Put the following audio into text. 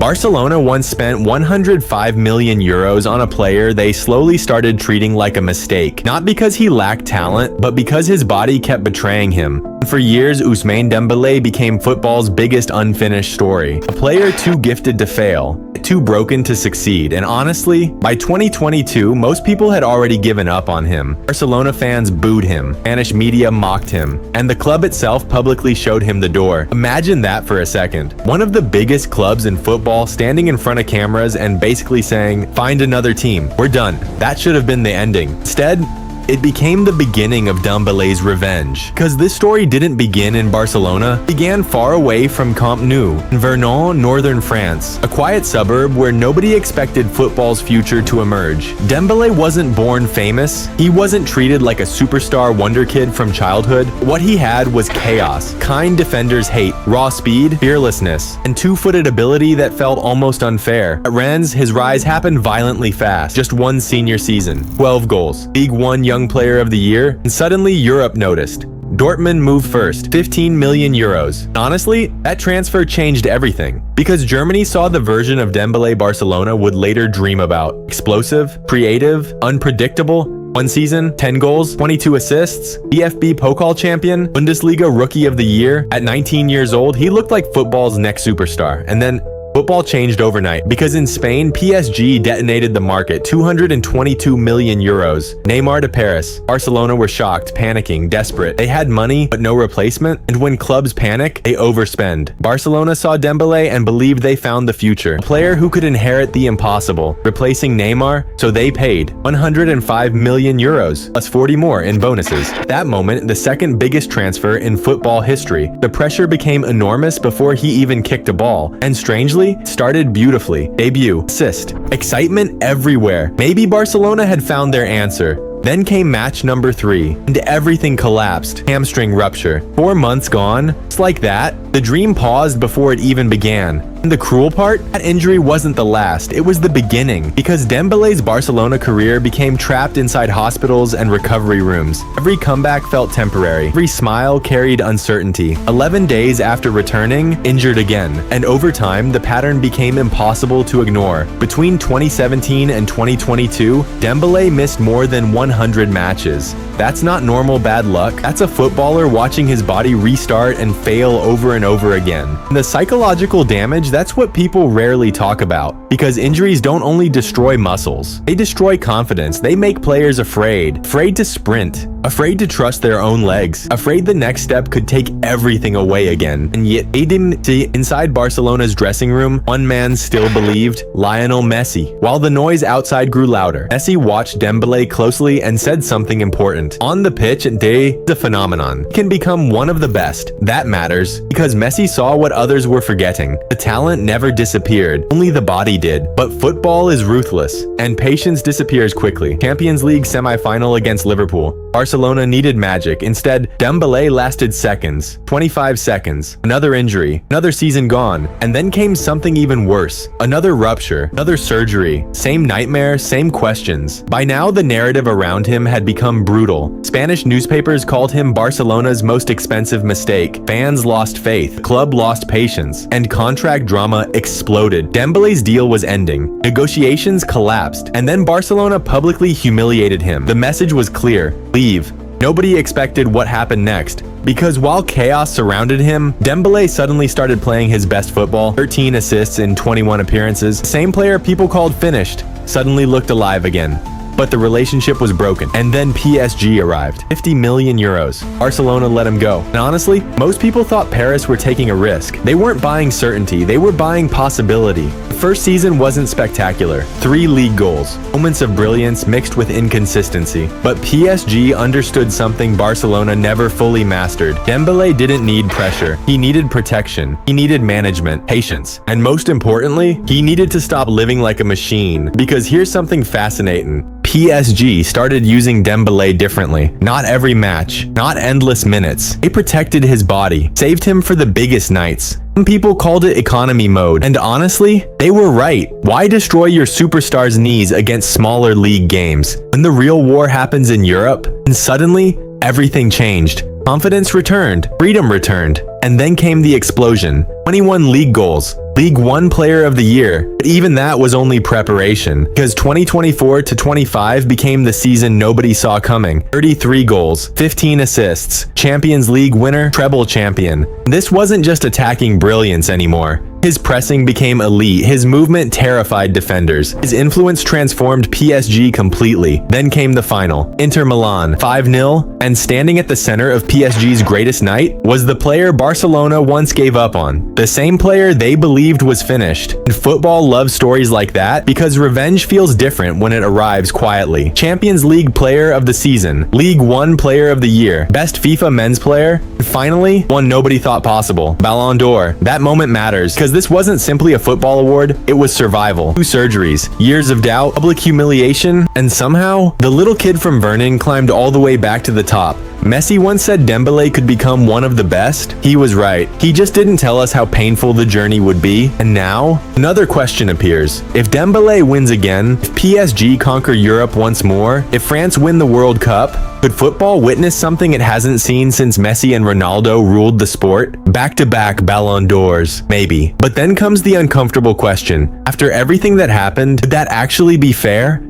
Barcelona once spent 105 million euros on a player they slowly started treating like a mistake. Not because he lacked talent, but because his body kept betraying him. For years, Ousmane Dembélé became football's biggest unfinished story. A player too gifted to fail, too broken to succeed, and honestly, by 2022, most people had already given up on him. Barcelona fans booed him, Spanish media mocked him, and the club itself publicly showed him the door. Imagine that for a second. One of the biggest clubs in football standing in front of cameras and basically saying, "Find another team, we're done." That should have been the ending. Instead, it became the beginning of Dembélé's revenge. Because this story didn't begin in Barcelona, it began far away from Camp Nou, in Vernon, northern France, a quiet suburb where nobody expected football's future to emerge. Dembélé wasn't born famous, he wasn't treated like a superstar wonder kid from childhood. What he had was chaos, kind defenders' hate, raw speed, fearlessness, and two-footed ability that felt almost unfair. At Rennes, his rise happened violently fast, just one senior season, 12 goals, League One Young Player of the Year, and suddenly Europe noticed. Dortmund moved first, 15 million euros. Honestly, that transfer changed everything, because Germany saw the version of Dembélé Barcelona would later dream about. Explosive, creative, unpredictable. One season, 10 goals, 22 assists, DFB Pokal champion, Bundesliga Rookie of the Year. At 19 years old, he looked like football's next superstar. And then football changed overnight, because in Spain, PSG detonated the market, 222 million euros. Neymar to Paris. Barcelona were shocked, panicking, desperate. They had money, but no replacement. And when clubs panic, they overspend. Barcelona saw Dembélé and believed they found the future. A player who could inherit the impossible, replacing Neymar, so they paid 105 million euros, plus 40 more in bonuses. That moment, the second biggest transfer in football history. The pressure became enormous before he even kicked a ball. And strangely, started beautifully. Debut, assist, excitement everywhere. Maybe Barcelona had found their answer. Then came match number 3, and everything collapsed. Hamstring rupture. 4 months gone. Just like that, the dream paused before it even began. And the cruel part? That injury wasn't the last, it was the beginning. Because Dembélé's Barcelona career became trapped inside hospitals and recovery rooms. Every comeback felt temporary. Every smile carried uncertainty. 11 days after returning, injured again. And over time, the pattern became impossible to ignore. Between 2017 and 2022, Dembélé missed more than 100 matches. That's not normal bad luck. That's a footballer watching his body restart and fail over and over again. And the psychological damage, that's what people rarely talk about. Because injuries don't only destroy muscles, they destroy confidence. They make players afraid. Afraid to sprint. Afraid to trust their own legs. Afraid the next step could take everything away again. And yet, they didn't see inside Barcelona's dressing room, one man still believed: Lionel Messi. While the noise outside grew louder, Messi watched Dembélé closely and said something important. On the pitch, they, the phenomenon, can become one of the best. That matters, because Messi saw what others were forgetting. The talent never disappeared, only the body did. But football is ruthless, and patience disappears quickly. Champions League semi-final against Liverpool. Barcelona needed magic. Instead, Dembélé lasted seconds, 25 seconds, another injury, another season gone, and then came something even worse. Another rupture, another surgery, same nightmare, same questions. By now, the narrative around him had become brutal. Spanish newspapers called him Barcelona's most expensive mistake. Fans lost faith, the club lost patience, and contract drama exploded. Dembélé's deal was ending. Negotiations collapsed, and then Barcelona publicly humiliated him. The message was clear: leave. Nobody expected what happened next. Because while chaos surrounded him, Dembélé suddenly started playing his best football. 13 assists in 21 appearances. The same player people called finished suddenly looked alive again. But the relationship was broken. And then PSG arrived. 50 million euros. Barcelona let him go. And honestly, most people thought Paris were taking a risk. They weren't buying certainty, they were buying possibility. The first season wasn't spectacular. 3 league goals. Moments of brilliance mixed with inconsistency. But PSG understood something Barcelona never fully mastered. Dembélé didn't need pressure. He needed protection. He needed management, patience. And most importantly, he needed to stop living like a machine. Because here's something fascinating. PSG started using Dembélé differently. Not every match, not endless minutes. They protected his body, saved him for the biggest nights. Some people called it economy mode, and honestly, they were right. Why destroy your superstar's knees against smaller league games? When the real war happens in Europe, and suddenly, everything changed. Confidence returned, freedom returned, And then came the explosion. 21 league goals. League One Player of the Year. But even that was only preparation, because 2024 to 25 became the season nobody saw coming. 33 goals, 15 assists, Champions League winner, treble champion. This wasn't just attacking brilliance anymore. His pressing became elite, his movement terrified defenders, his influence transformed PSG completely. Then came the final. Inter Milan, 5-0, and standing at the center of PSG's greatest night was the player Barcelona once gave up on. The same player they believed was finished. And football loves stories like that because revenge feels different when it arrives quietly. Champions League Player of the Season, League One Player of the Year, Best FIFA Men's Player, and finally, one nobody thought possible, Ballon d'Or. That moment matters because this wasn't simply a football award, it was survival. 2 surgeries, years of doubt, public humiliation, and somehow, the little kid from Vernon climbed all the way back to the top. Messi once said Dembélé could become one of the best. He was right. He just didn't tell us how painful the journey would be. And now, another question appears. If Dembélé wins again, if PSG conquer Europe once more, if France win the World Cup, could football witness something it hasn't seen since Messi and Ronaldo ruled the sport? Back-to-back Ballon d'Ors, maybe. But then comes the uncomfortable question. After everything that happened, could that actually be fair?